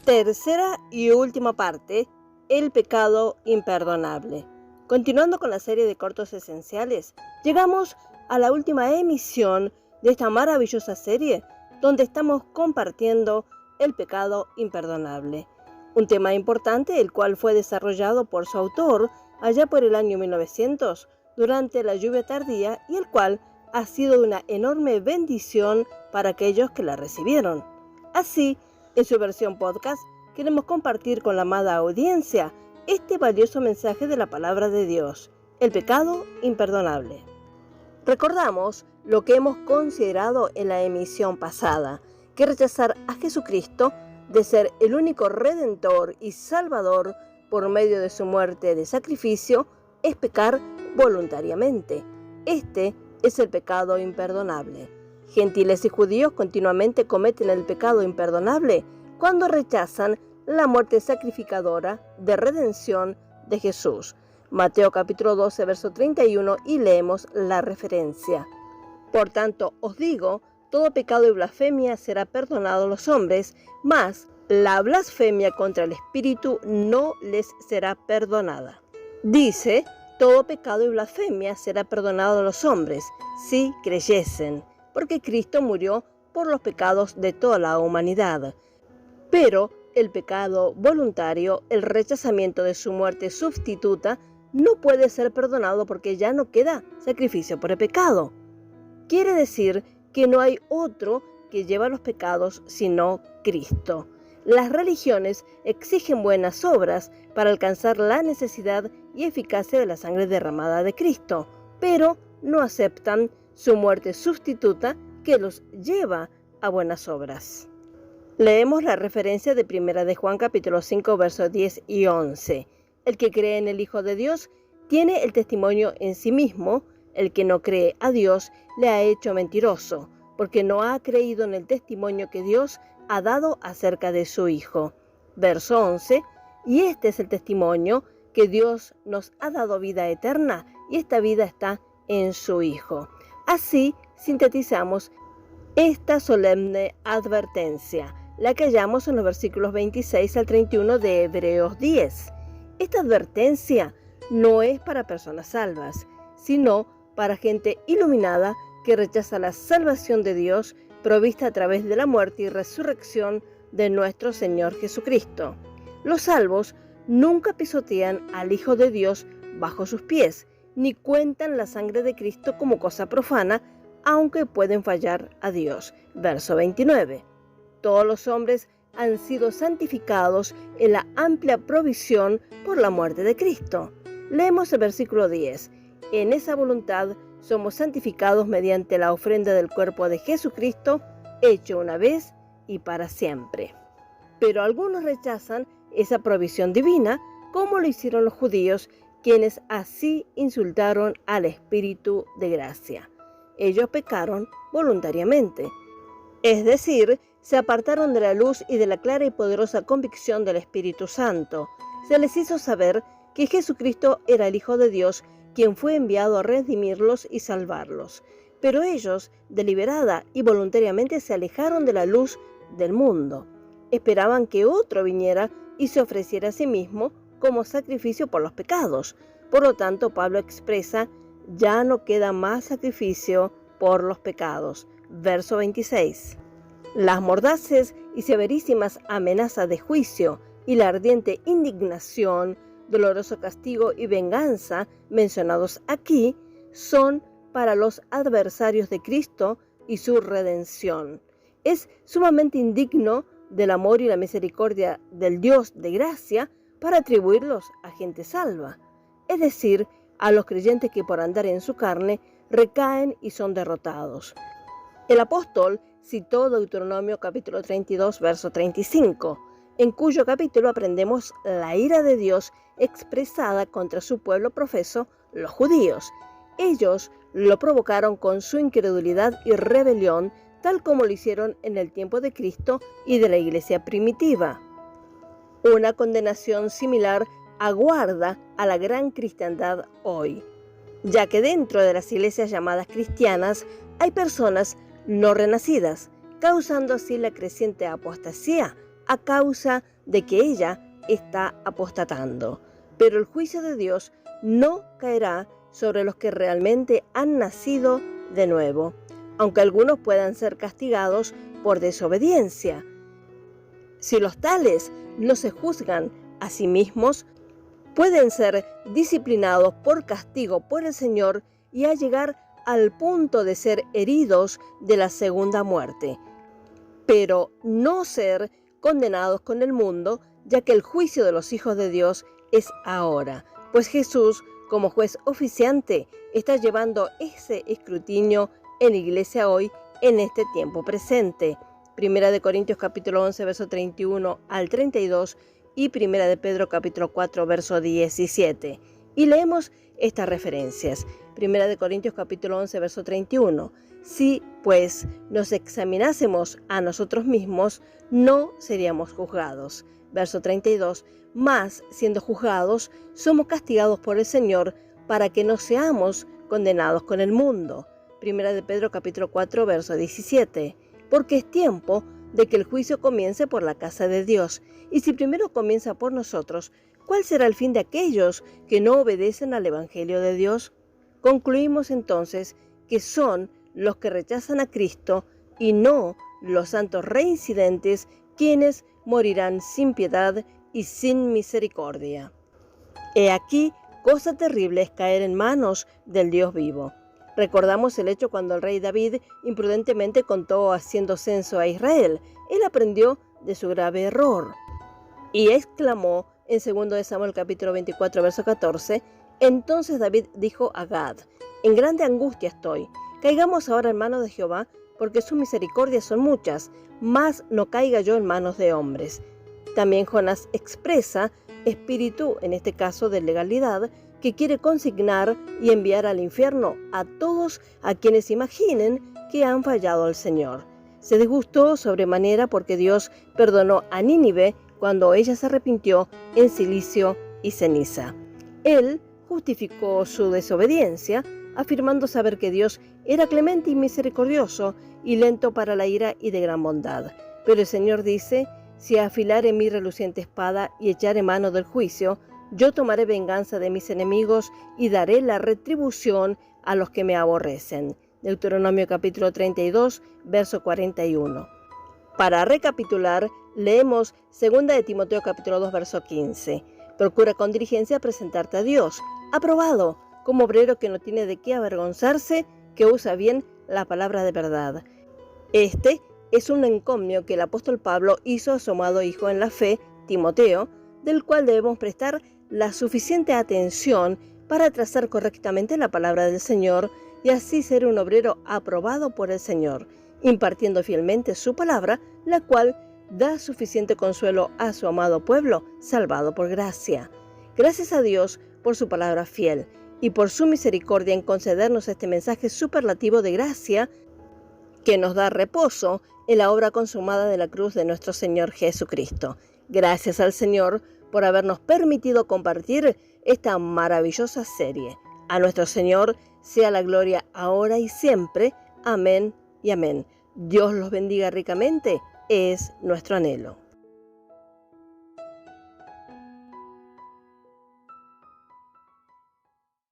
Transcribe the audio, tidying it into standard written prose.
Tercera y última parte, el pecado imperdonable. Continuando con la serie de cortos esenciales, llegamos a la última emisión de esta maravillosa serie, donde estamos compartiendo el pecado imperdonable. Un tema importante, el cual fue desarrollado por su autor allá por el año 1900, durante la lluvia tardía, y el cual ha sido de una enorme bendición para aquellos que la recibieron. Así, en su versión podcast, queremos compartir con la amada audiencia este valioso mensaje de la palabra de Dios, el pecado imperdonable. Recordamos lo que hemos considerado en la emisión pasada, que rechazar a Jesucristo de ser el único Redentor y Salvador por medio de su muerte de sacrificio es pecar voluntariamente. Este es el pecado imperdonable. Gentiles y judíos continuamente cometen el pecado imperdonable cuando rechazan la muerte sacrificadora de redención de Jesús. Mateo capítulo 12, verso 31, y leemos la referencia. Por tanto, os digo, todo pecado y blasfemia será perdonado a los hombres, mas la blasfemia contra el Espíritu no les será perdonada. Dice, todo pecado y blasfemia será perdonado a los hombres, si creyesen, porque Cristo murió por los pecados de toda la humanidad. Pero el pecado voluntario, el rechazamiento de su muerte sustituta, no puede ser perdonado porque ya no queda sacrificio por el pecado. Quiere decir que no hay otro que lleva los pecados sino Cristo. Las religiones exigen buenas obras para alcanzar la necesidad y eficacia de la sangre derramada de Cristo, pero no aceptan su muerte sustituta que los lleva a buenas obras. Leemos la referencia de 1 de Juan capítulo 5 versos 10 y 11. El que cree en el Hijo de Dios tiene el testimonio en sí mismo. El que no cree a Dios le ha hecho mentiroso, porque no ha creído en el testimonio que Dios ha dado acerca de su Hijo. Verso 11. Y este es el testimonio, que Dios nos ha dado vida eterna, y esta vida está en su Hijo. Así sintetizamos esta solemne advertencia, la que hallamos en los versículos 26 al 31 de Hebreos 10. Esta advertencia no es para personas salvas, sino para gente iluminada que rechaza la salvación de Dios provista a través de la muerte y resurrección de nuestro Señor Jesucristo. Los salvos nunca pisotean al Hijo de Dios bajo sus pies, ni cuentan la sangre de Cristo como cosa profana, aunque pueden fallar a Dios. Verso 29. Todos los hombres han sido santificados en la amplia provisión por la muerte de Cristo. Leemos el versículo 10. En esa voluntad somos santificados mediante la ofrenda del cuerpo de Jesucristo, hecho una vez y para siempre. Pero algunos rechazan esa provisión divina, como lo hicieron los judíos, quienes así insultaron al Espíritu de gracia. Ellos pecaron voluntariamente, es decir, se apartaron de la luz y de la clara y poderosa convicción del Espíritu Santo. Se les hizo saber que Jesucristo era el Hijo de Dios, quien fue enviado a redimirlos y salvarlos. Pero ellos, deliberada y voluntariamente, se alejaron de la luz del mundo. Esperaban que otro viniera y se ofreciera a sí mismo como sacrificio por los pecados. Por lo tanto, Pablo expresa, ya no queda más sacrificio por los pecados. Verso 26. Las mordaces y severísimas amenazas de juicio y la ardiente indignación, doloroso castigo y venganza mencionados aquí son para los adversarios de Cristo y su redención. Es sumamente indigno del amor y la misericordia del Dios de gracia para atribuirlos a gente salva, es decir, a los creyentes que por andar en su carne recaen y son derrotados. El apóstol citó Deuteronomio capítulo 32, verso 35, en cuyo capítulo aprendemos la ira de Dios expresada contra su pueblo profeso, los judíos. Ellos lo provocaron con su incredulidad y rebelión, tal como lo hicieron en el tiempo de Cristo y de la iglesia primitiva. Una condenación similar aguarda a la gran cristiandad hoy, ya que dentro de las iglesias llamadas cristianas hay personas no renacidas, causando así la creciente apostasía a causa de que ella está apostatando. Pero el juicio de Dios no caerá sobre los que realmente han nacido de nuevo, aunque algunos puedan ser castigados por desobediencia. Si los tales no se juzgan a sí mismos, pueden ser disciplinados por castigo por el Señor y a llegar al punto de ser heridos de la segunda muerte, pero no ser condenados con el mundo, ya que el juicio de los hijos de Dios es ahora, pues Jesús, como juez oficiante, está llevando ese escrutinio en la iglesia hoy, en este tiempo presente. Primera de Corintios capítulo 11, verso 31 al 32 y Primera de Pedro capítulo 4, verso 17. Y leemos estas referencias. Primera de Corintios capítulo 11, verso 31. Si, pues, nos examinásemos a nosotros mismos, no seríamos juzgados. Verso 32. Mas, siendo juzgados, somos castigados por el Señor para que no seamos condenados con el mundo. Primera de Pedro capítulo 4, verso 17. Porque es tiempo de que el juicio comience por la casa de Dios. Y si primero comienza por nosotros, ¿cuál será el fin de aquellos que no obedecen al Evangelio de Dios? Concluimos entonces que son los que rechazan a Cristo y no los santos reincidentes quienes morirán sin piedad y sin misericordia. He aquí, cosa terrible es caer en manos del Dios vivo. Recordamos el hecho cuando el rey David imprudentemente contó haciendo censo a Israel. Él aprendió de su grave error y exclamó en 2 de Samuel capítulo 24, verso 14, entonces David dijo a Gad, en grande angustia estoy, caigamos ahora en manos de Jehová, porque sus misericordias son muchas, mas no caiga yo en manos de hombres. También Jonás expresa espíritu, en este caso de legalidad, que quiere consignar y enviar al infierno a todos a quienes imaginen que han fallado al Señor. Se disgustó sobremanera porque Dios perdonó a Nínive cuando ella se arrepintió en silicio y ceniza. Él justificó su desobediencia, afirmando saber que Dios era clemente y misericordioso y lento para la ira y de gran bondad. Pero el Señor dice, si afilare mi reluciente espada y echare mano del juicio, yo tomaré venganza de mis enemigos y daré la retribución a los que me aborrecen. Deuteronomio capítulo 32, verso 41. Para recapitular, leemos 2 de Timoteo capítulo 2, verso 15. Procura con diligencia presentarte a Dios, aprobado, como obrero que no tiene de qué avergonzarse, que usa bien la palabra de verdad. Este es un encomio que el apóstol Pablo hizo a su amado hijo en la fe, Timoteo, del cual debemos prestar la suficiente atención para trazar correctamente la palabra del Señor y así ser un obrero aprobado por el Señor, impartiendo fielmente su palabra, la cual da suficiente consuelo a su amado pueblo, salvado por gracia. Gracias a Dios por su palabra fiel y por su misericordia en concedernos este mensaje superlativo de gracia que nos da reposo en la obra consumada de la cruz de nuestro Señor Jesucristo. Gracias al Señor por habernos permitido compartir esta maravillosa serie. A nuestro Señor sea la gloria ahora y siempre. Amén y amén. Dios los bendiga ricamente, es nuestro anhelo.